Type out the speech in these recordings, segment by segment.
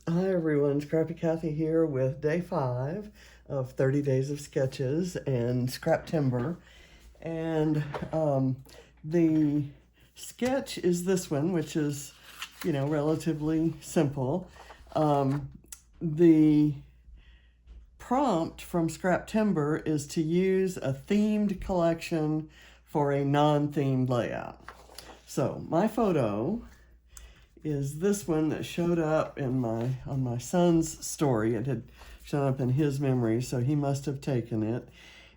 Hi everyone, Scrappy Kathy here with day 5 of 30 Days of Sketches and Scraptember. And the sketch is this one, which is, relatively simple. The prompt from Scraptember is to use a themed collection for a non-themed layout. So my photo is this one that showed up in on my son's story. It had shown up in his memory, so he must have taken it.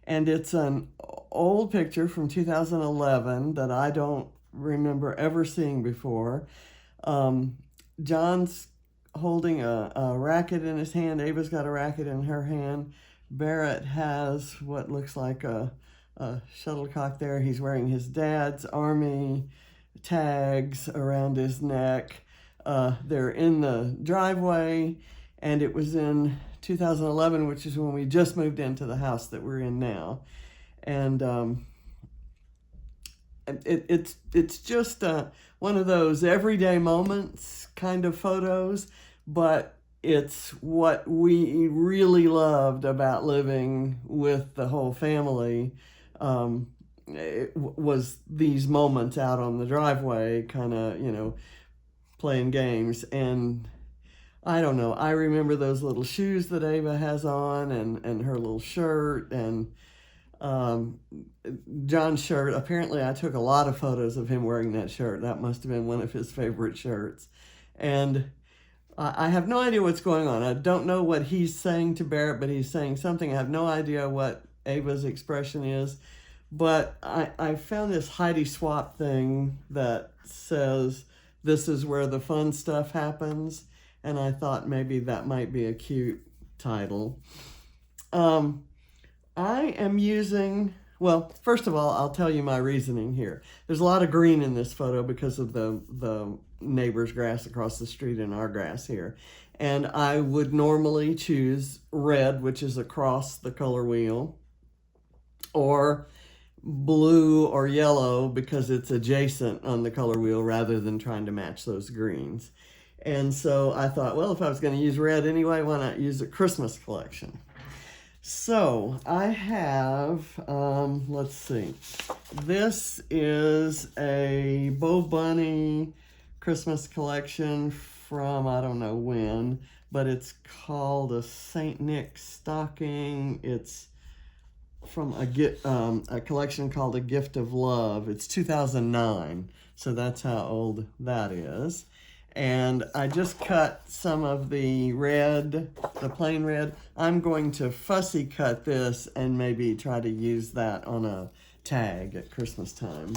And it's an old picture from 2011 that I don't remember ever seeing before. John's holding a racket in his hand. Ava's got a racket in her hand. Barrett has what looks like a shuttlecock there. He's wearing his dad's army tags around his neck. They're in the driveway, and it was in 2011, which is when we just moved into the house that we're in now. And it's just one of those everyday moments kind of photos, but it's what we really loved about living with the whole family. It was these moments out on the driveway, kind of, playing games. And I don't know, I remember those little shoes that Ava has on, and her little shirt, and John's shirt. Apparently I took a lot of photos of him wearing that shirt. That must have been one of his favorite shirts. And I have no idea what's going on. I don't know what he's saying to Barrett, but he's saying something. I have no idea what Ava's expression is. But I found this Heidi Swapp thing that says, "This is where the fun stuff happens." And I thought maybe that might be a cute title. I am using, well, first of all, I'll tell you my reasoning here. There's a lot of green in this photo because of the neighbor's grass across the street and our grass here. And I would normally choose red, which is across the color wheel, or blue or yellow because it's adjacent on the color wheel rather than trying to match those greens. And so I thought, well, if I was going to use red anyway, why not use a Christmas collection? So I have, let's see, this is a BoBunny Christmas collection from I don't know when, but it's called a St. Nick stocking. It's from a collection called A Gift of Love. It's 2009, so that's how old that is. And I just cut some of the red, the plain red. I'm going to fussy cut this and maybe try to use that on a tag at Christmas time.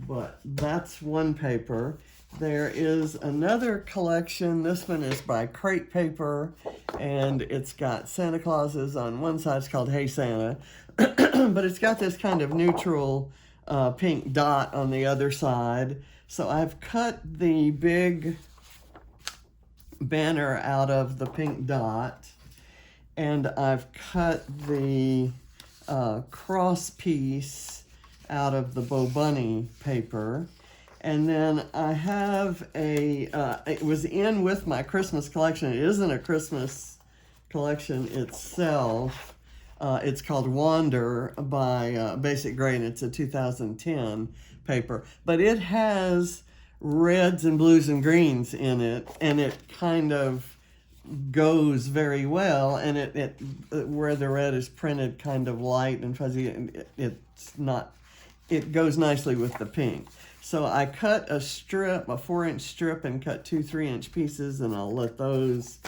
But that's one paper. There is another collection. This one is by Crate Paper, and it's got Santa Clauses on one side. It's called Hey Santa, but it's got this kind of neutral pink dot on the other side. So I've cut the big banner out of the pink dot, and I've cut the cross piece out of the BoBunny paper. And then I have it was in with my Christmas collection. It isn't a Christmas collection itself. It's called Wander by Basic Grey, and it's a 2010 paper. But it has reds and blues and greens in it, and it kind of goes very well. And it where the red is printed kind of light and fuzzy, it goes nicely with the pink. So I cut a strip, a 4-inch strip, and cut 2 3-inch pieces, and I'll let those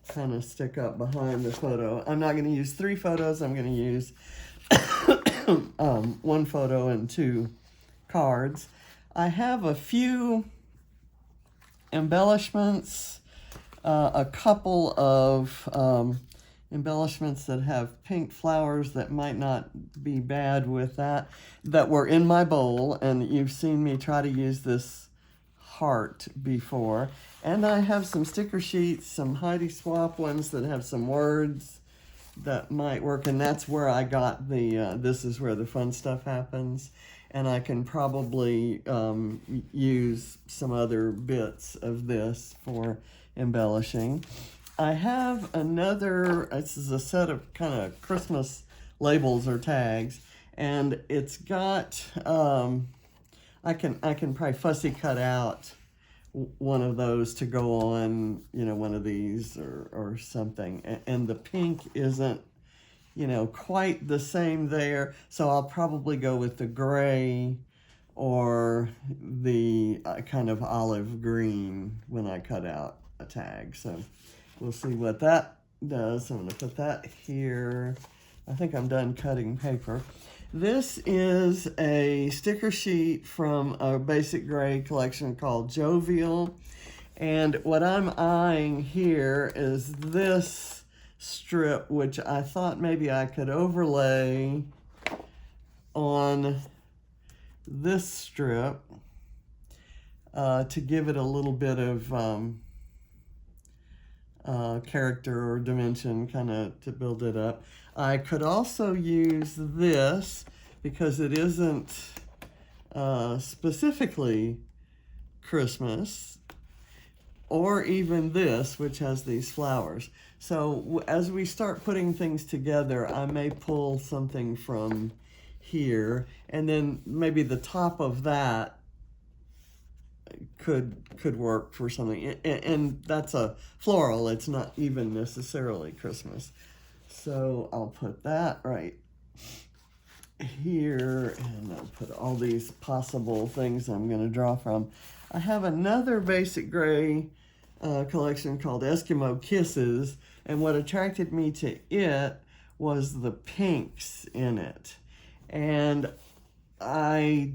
kind of stick up behind the photo. I'm not going to use 3 photos. I'm going to use 1 photo and 2 cards. I have a few embellishments, a couple of embellishments that have pink flowers that might not be bad with that were in my bowl, and you've seen me try to use this heart before. And I have some sticker sheets, some Heidi Swapp ones that have some words that might work, and that's where I got the this is where the fun stuff happens. And I can probably use some other bits of this for embellishing. I have another, this is a set of kind of Christmas labels or tags, and it's got, I can probably fussy cut out one of those to go on, you know, one of these or something. And the pink isn't, you know, quite the same there, so I'll probably go with the gray or the kind of olive green when I cut out a tag. So we'll see what that does. I'm going to put that here. I think I'm done cutting paper. This is a sticker sheet from a Basic Grey collection called Jovial. And what I'm eyeing here is this strip, which I thought maybe I could overlay on this strip to give it a little bit of character or dimension, kind of to build it up. I could also use this because it isn't specifically Christmas, or even this, which has these flowers. So as we start putting things together, I may pull something from here, and then maybe the top of that could work for something. And that's a floral, it's not even necessarily Christmas. So I'll put that right here, and I'll put all these possible things I'm going to draw from. I have another Basic Grey collection called Eskimo Kisses, and what attracted me to it was the pinks in it. And the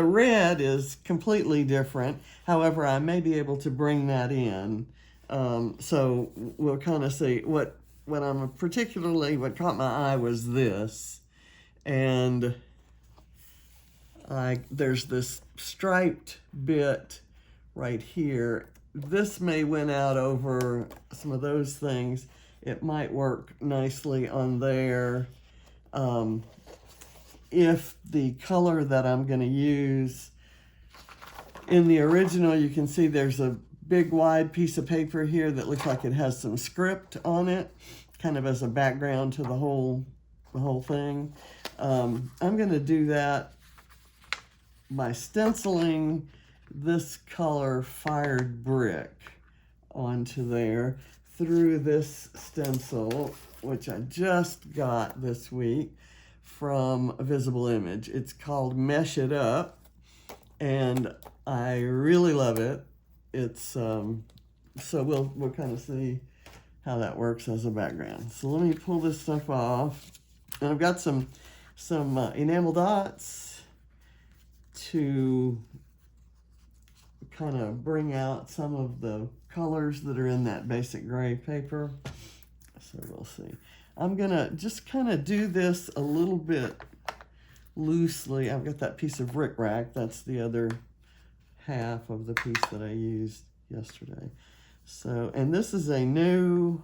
red is completely different. However, I may be able to bring that in. So we'll kind of see. What caught my eye was this, and there's this striped bit right here. This may win out over some of those things. It might work nicely on there. If the color that I'm going to use, in the original, you can see there's a big wide piece of paper here that looks like it has some script on it, kind of as a background to the whole thing. I'm going to do that by stenciling this color Fired Brick onto there through this stencil, which I just got this week from a Visible Image. It's called Mesh It Up, and I really love it. It's so we'll kind of see how that works as a background. So let me pull this stuff off, and I've got some enamel dots to kind of bring out some of the colors that are in that Basic Grey paper. So we'll see. I'm gonna just kind of do this a little bit loosely. I've got that piece of rickrack. That's the other half of the piece that I used yesterday. So, and this is a new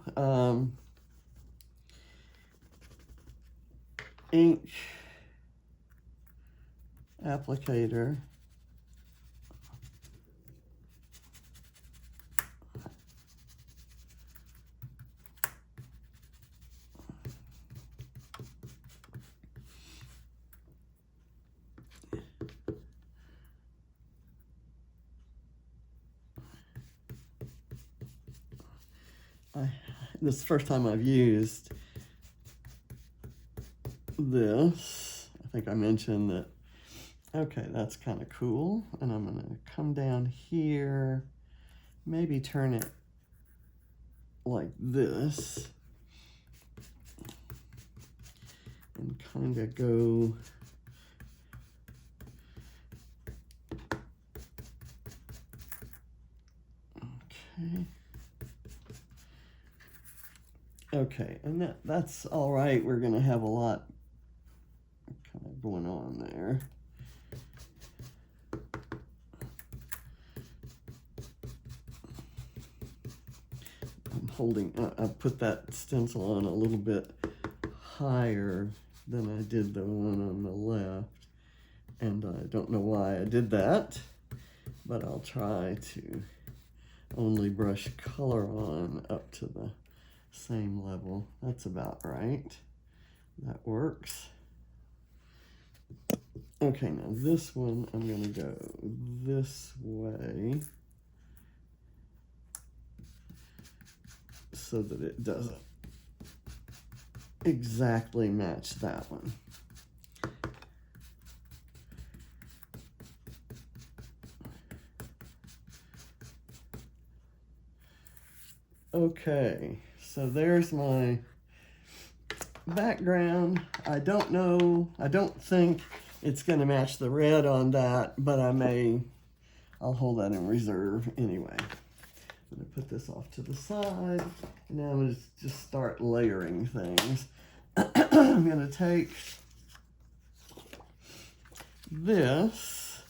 ink applicator. This is the first time I've used this. I think I mentioned that. Okay, that's kind of cool. And I'm going to come down here, maybe turn it like this, and kind of go okay. Okay, and that's all right. We're going to have a lot kind of going on there. I'm holding, I put that stencil on a little bit higher than I did the one on the left, and I don't know why I did that, but I'll try to only brush color on up to the same level. That's about right. That works. Okay, now this one, I'm going to go this way so that it doesn't exactly match that one. Okay, so there's my background. I don't know, I don't think it's going to match the red on that, but I'll hold that in reserve anyway. I'm going to put this off to the side. Now I'm going to just start layering things. I'm going to take this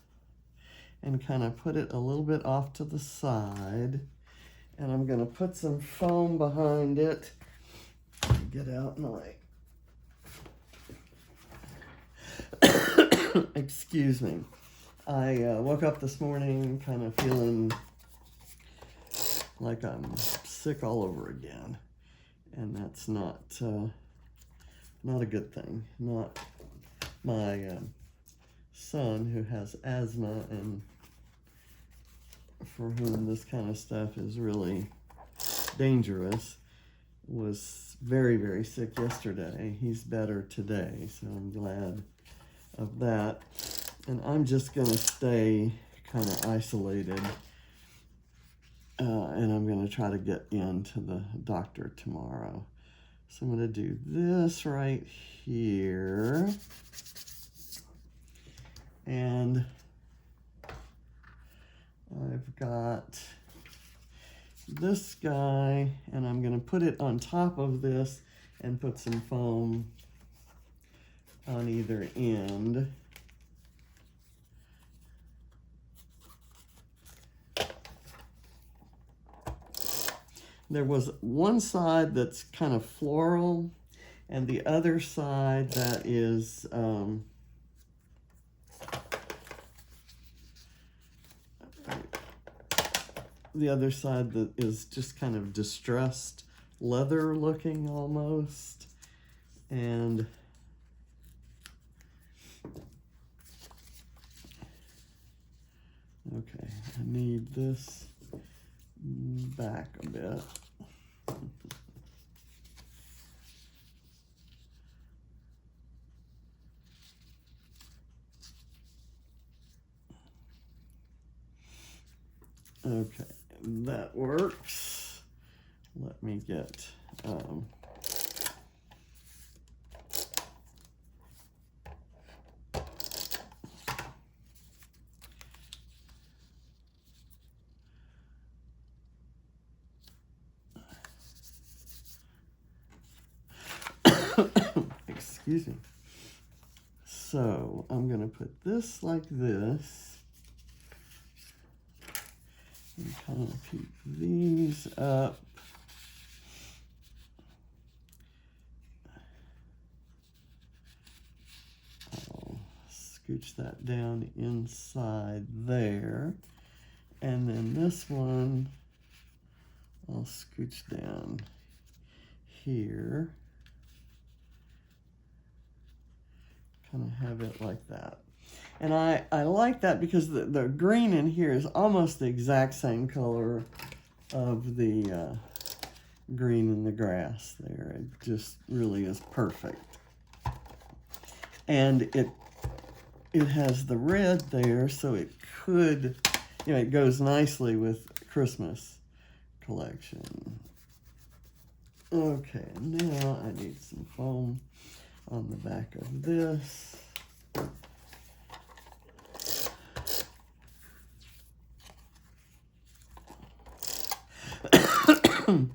and kind of put it a little bit off to the side. And I'm going to put some foam behind it. Get out my... Excuse me. I woke up this morning kind of feeling like I'm sick all over again. And that's not a good thing. Not my son, who has asthma and for whom this kind of stuff is really dangerous, was very, very sick yesterday. He's better today, so I'm glad of that. And I'm just going to stay kind of isolated, and I'm going to try to get into the doctor tomorrow. So I'm going to do this right here, and I've got this guy, and I'm going to put it on top of this and put some foam on either end. There was one side that's kind of floral, and the other side that is the other side that is just kind of distressed leather looking almost. And okay, I need this back a bit. Okay, that works. Let me get excuse me. So I'm going to put this like this and kind of keep these up. I'll scooch that down inside there. And then this one, I'll scooch down here. Kind of have it like that. And I like that because the green in here is almost the exact same color of the green in the grass there. It just really is perfect. And it has the red there, so it could, you know, it goes nicely with Christmas collection. Okay, now I need some foam on the back of this.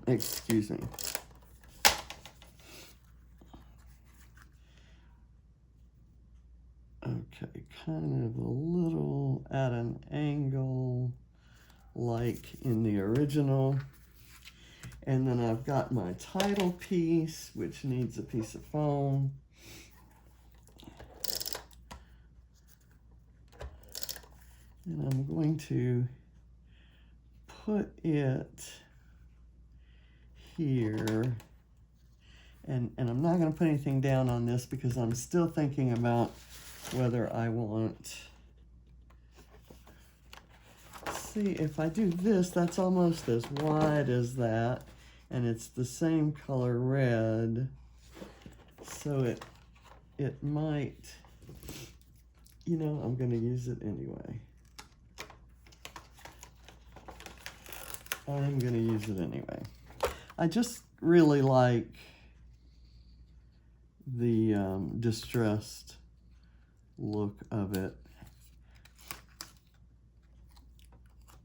Excuse me. Okay, kind of a little at an angle like in the original. And then I've got my title piece, which needs a piece of foam. And I'm going to put it here. And I'm not going to put anything down on this because I'm still thinking about whether I want... See, if I do this, that's almost as wide as that, and it's the same color red, so it might, you know, I'm going to use it anyway. I'm going to use it anyway. I just really like the distressed look of it.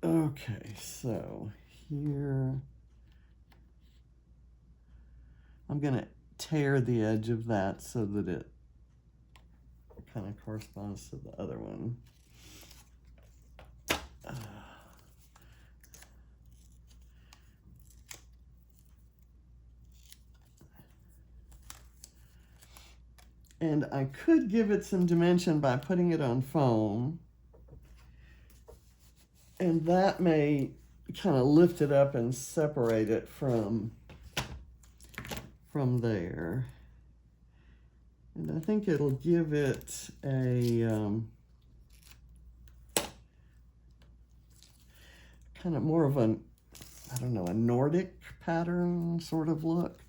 Okay, so here I'm going to tear the edge of that so that it kind of corresponds to the other one. And I could give it some dimension by putting it on foam. And that may kind of lift it up and separate it from there. And I think it'll give it a kind of more of a, I don't know, a Nordic pattern sort of look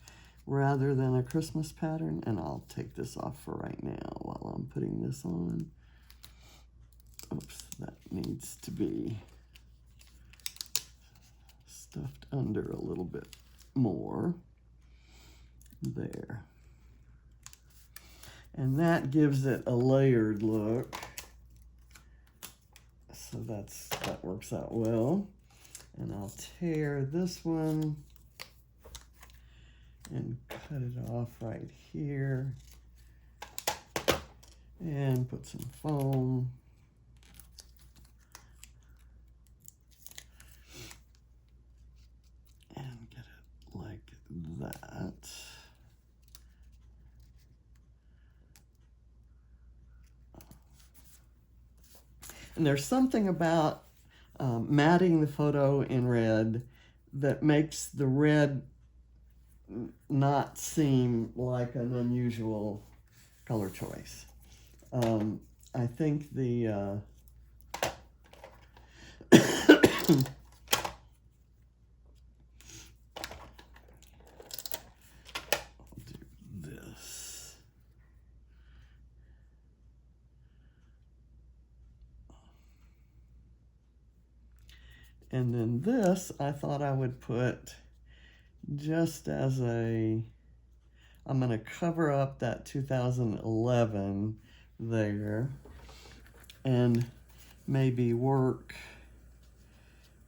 rather than a Christmas pattern. And I'll take this off for right now while I'm putting this on. Oops, that needs to be stuffed under a little bit more. There. And that gives it a layered look. So that works out well. And I'll tear this one and cut it off right here. And put some foam. And get it like that. And there's something about matting the photo in red that makes the red not seem like an unusual color choice. I think the I'll do this. And then this, I thought I would put just as a, I'm going to cover up that 2011 there and maybe work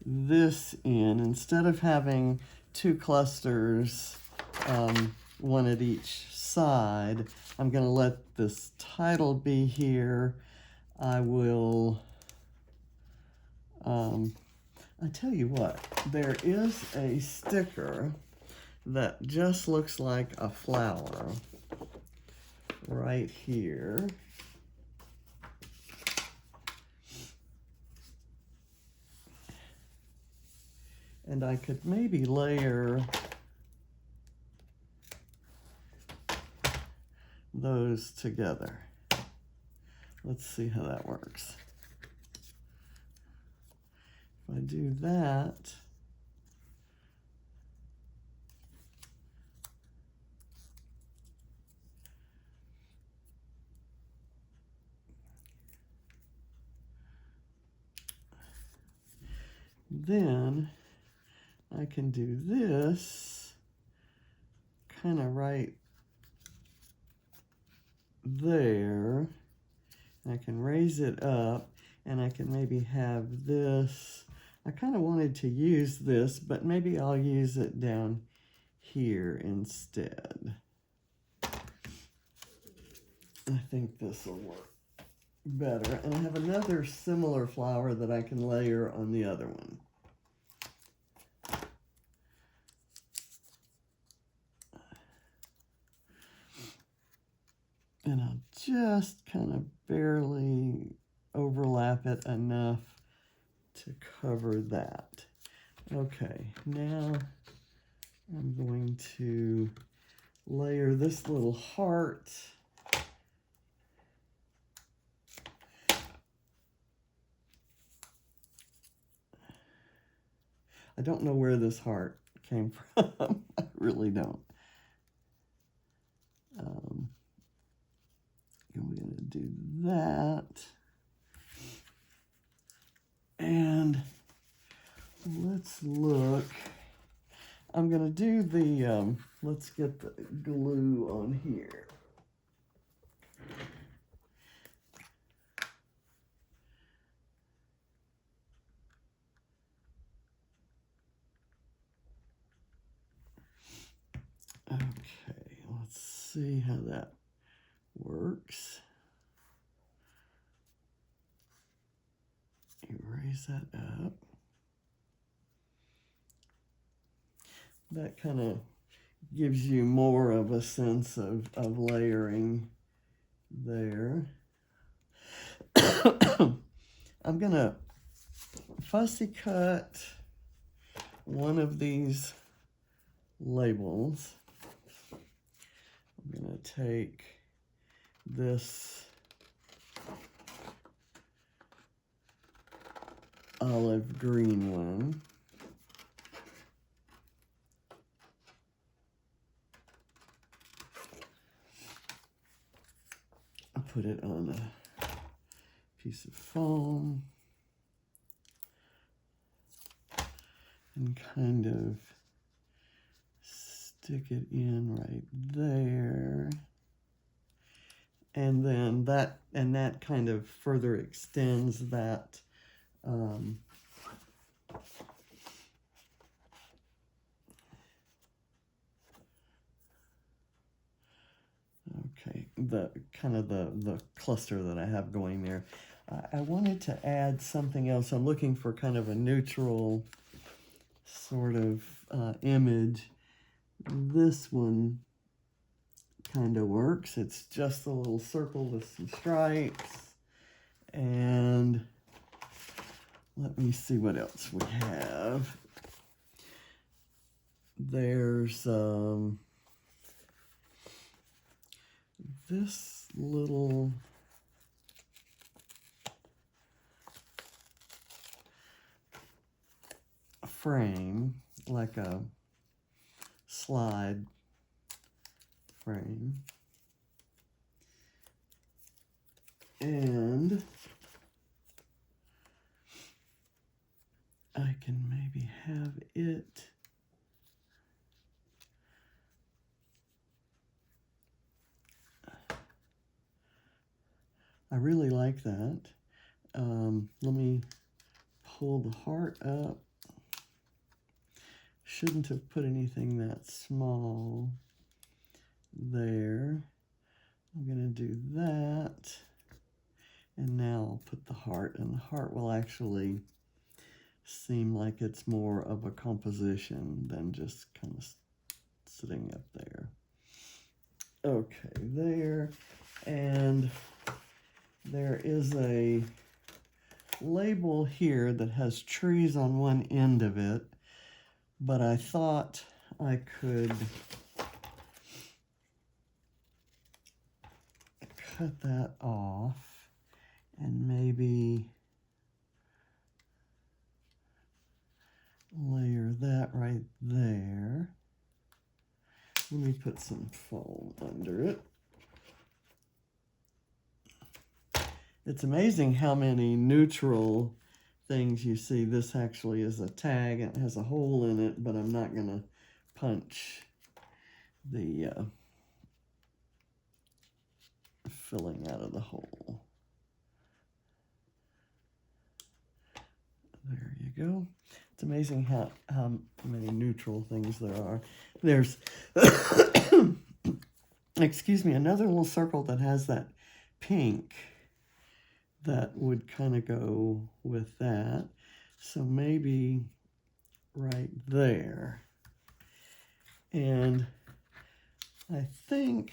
this in. Instead of having two clusters, one at each side, I'm going to let this title be here. I will, I tell you what, there is a sticker that just looks like a flower right here. And I could maybe layer those together. Let's see how that works. If I do that, then I can do this kind of right there. I can raise it up and I can maybe have this. I kind of wanted to use this, but maybe I'll use it down here instead. I think this will work better. And I have another similar flower that I can layer on the other one. And I'll just kind of barely overlap it enough to cover that. Okay, now I'm going to layer this little heart. I don't know where this heart came from. I really don't. I'm going to do that. And let's look. I'm going to do the, let's get the glue on here. Okay, let's see how that works. Erase that up. That kind of gives you more of a sense of layering there. I'm going to fussy cut one of these labels. I'm going to take this olive green one. I'll put it on a piece of foam and kind of stick it in right there. And then that kind of further extends that okay, the kind of the cluster that I have going there. I wanted to add something else. I'm looking for kind of a neutral sort of image. This one kind of works. It's just a little circle with some stripes. And let me see what else we have. There's this little frame, like a slide frame. And I can maybe have it I really like that. Let me pull the heart up. Shouldn't have put anything that small there. I'm going to do that. And now I'll put the heart, and the heart will actually seem like it's more of a composition than just kind of sitting up there. Okay, there. And there is a label here that has trees on one end of it, but I thought I could cut that off and maybe layer that right there. Let me put some foam under it. It's amazing how many neutral things you see. This actually is a tag and it has a hole in it, but I'm not going to punch the filling out of the hole. There you go. It's amazing how many neutral things there are. There's, excuse me, another little circle that has that pink that would kind of go with that. So maybe right there. And I think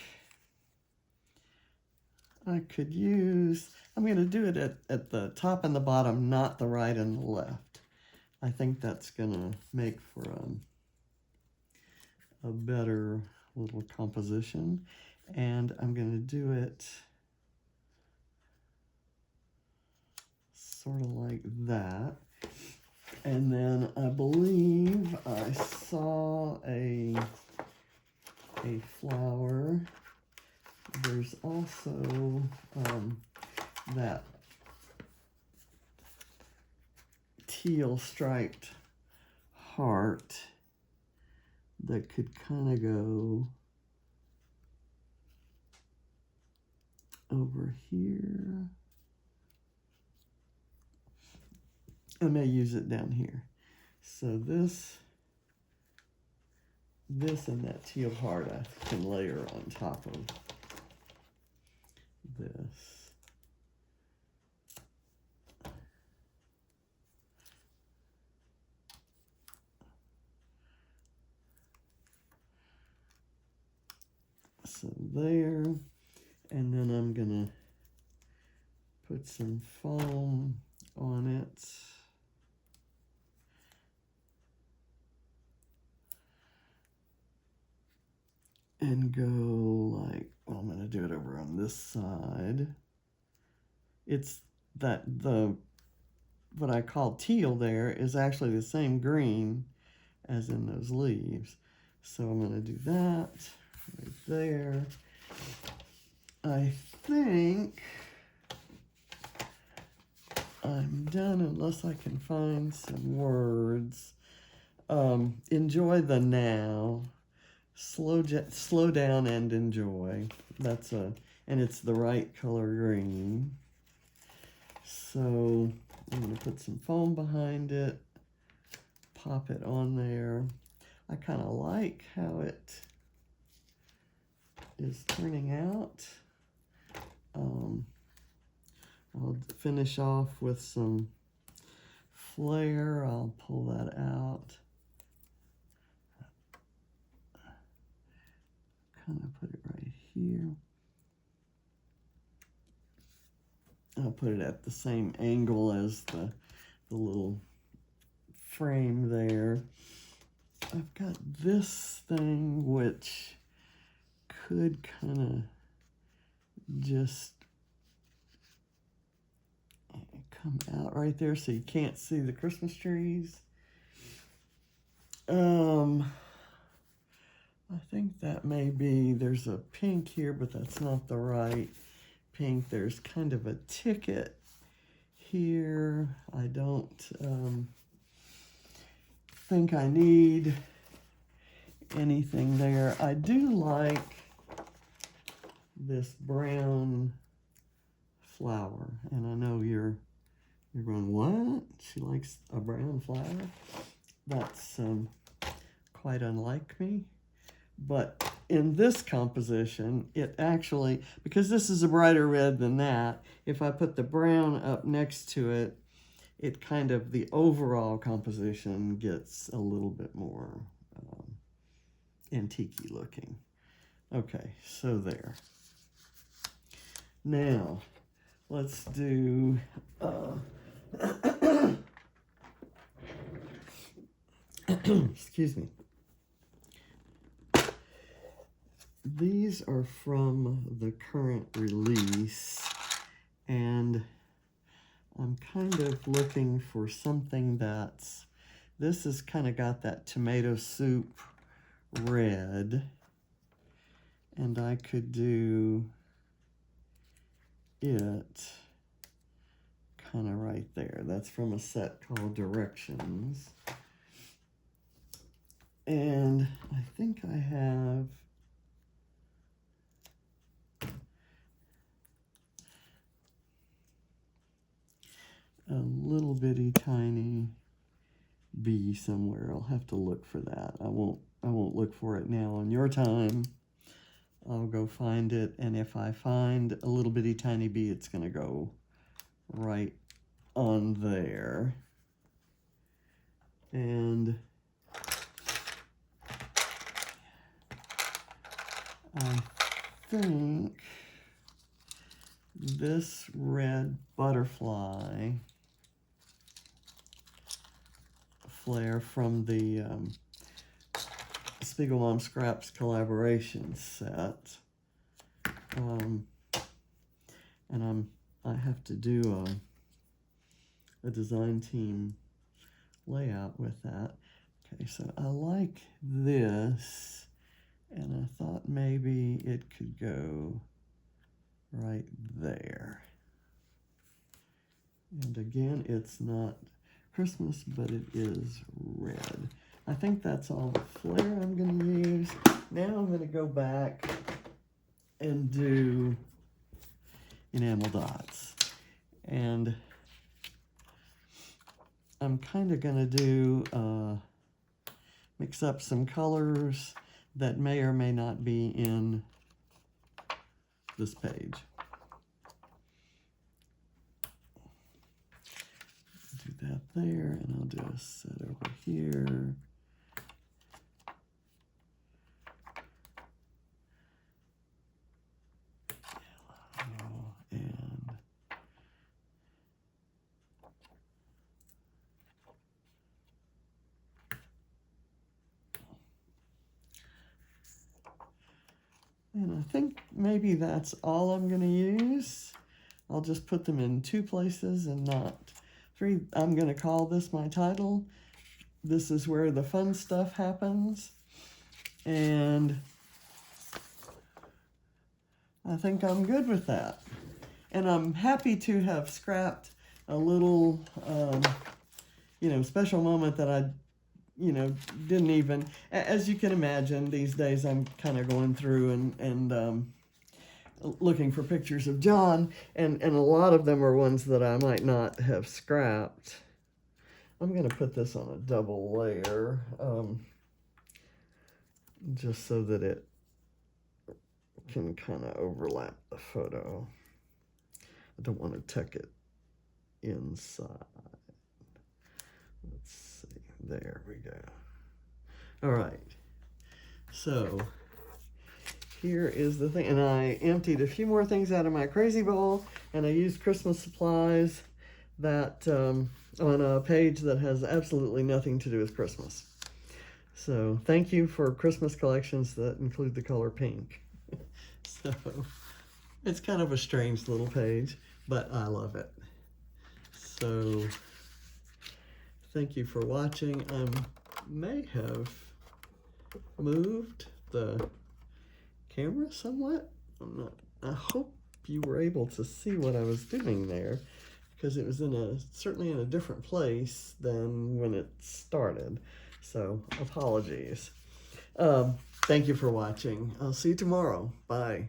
I could use, I'm going to do it at the top and the bottom, not the right and the left. I think that's gonna make for a better little composition. And I'm gonna do it sort of like that. And then I believe I saw a flower. There's also that teal striped heart that could kind of go over here. I may use it down here. So this and that teal heart I can layer on top of this. So there, and then I'm gonna put some foam on it. And go like, well, I'm gonna do it over on this side. It's that what I call teal there is actually the same green as in those leaves. So I'm gonna do that right there. I think I'm done unless I can find some words. Enjoy the now. Slow down and enjoy. That's and it's the right color green. So I'm gonna put some foam behind it, pop it on there. I kind of like how it is turning out. I'll finish off with some flair. I'll pull that out. Kind of put it right here. I'll put it at the same angle as the little frame there. I've got this thing which could kind of just come out right there so you can't see the Christmas trees. I think that may be, there's a pink here, but that's not the right pink. There's kind of a ticket here. I don't think I need anything there. I do like this brown flower, and I know you're going, what? She likes a brown flower? That's quite unlike me. But in this composition, it actually, because this is a brighter red than that, if I put the brown up next to it, it kind of, the overall composition gets a little bit more antique-y looking. Okay, so there. Now, let's do, excuse me. These are from the current release, and I'm kind of looking for something that's, this has kind of got that tomato soup red, and I could do it kind of right there. That's from a set called Directions. And I think I have a little bitty tiny bee somewhere. I'll have to look for that. I won't look for it now on your time. I'll go find it, and if I find a little bitty tiny bee, it's gonna go right on there. And I think this red butterfly flair from the SpiegelMom Scraps Collaboration set. And I have to do a design team layout with that. Okay, so I like this, and I thought maybe it could go right there. And again, it's not Christmas, but it is red. I think that's all the flair I'm going to use. Now I'm going to go back and do enamel dots. And I'm kind of going to do, mix up some colors that may or may not be in this page. Do that there, and I'll just set over here. And I think maybe that's all I'm going to use. I'll just put them in 2 places and not 3. I'm going to call this my title. This is where the fun stuff happens. And I think I'm good with that. And I'm happy to have scrapped a little, special moment that I didn't even, as you can imagine, these days I'm kind of going through and looking for pictures of John, and a lot of them are ones that I might not have scrapped. I'm going to put this on a double layer, just so that it can kind of overlap the photo. I don't want to tuck it inside. Let's see. There we go. All right. So here is the thing. And I emptied a few more things out of my crazy bowl, and I used Christmas supplies that on a page that has absolutely nothing to do with Christmas. So thank you for Christmas collections that include the color pink. So it's kind of a strange little page, but I love it. So thank you for watching. I may have moved the camera somewhat. I hope you were able to see what I was doing there, because it was certainly in a different place than when it started. So apologies. Thank you for watching. I'll see you tomorrow. Bye.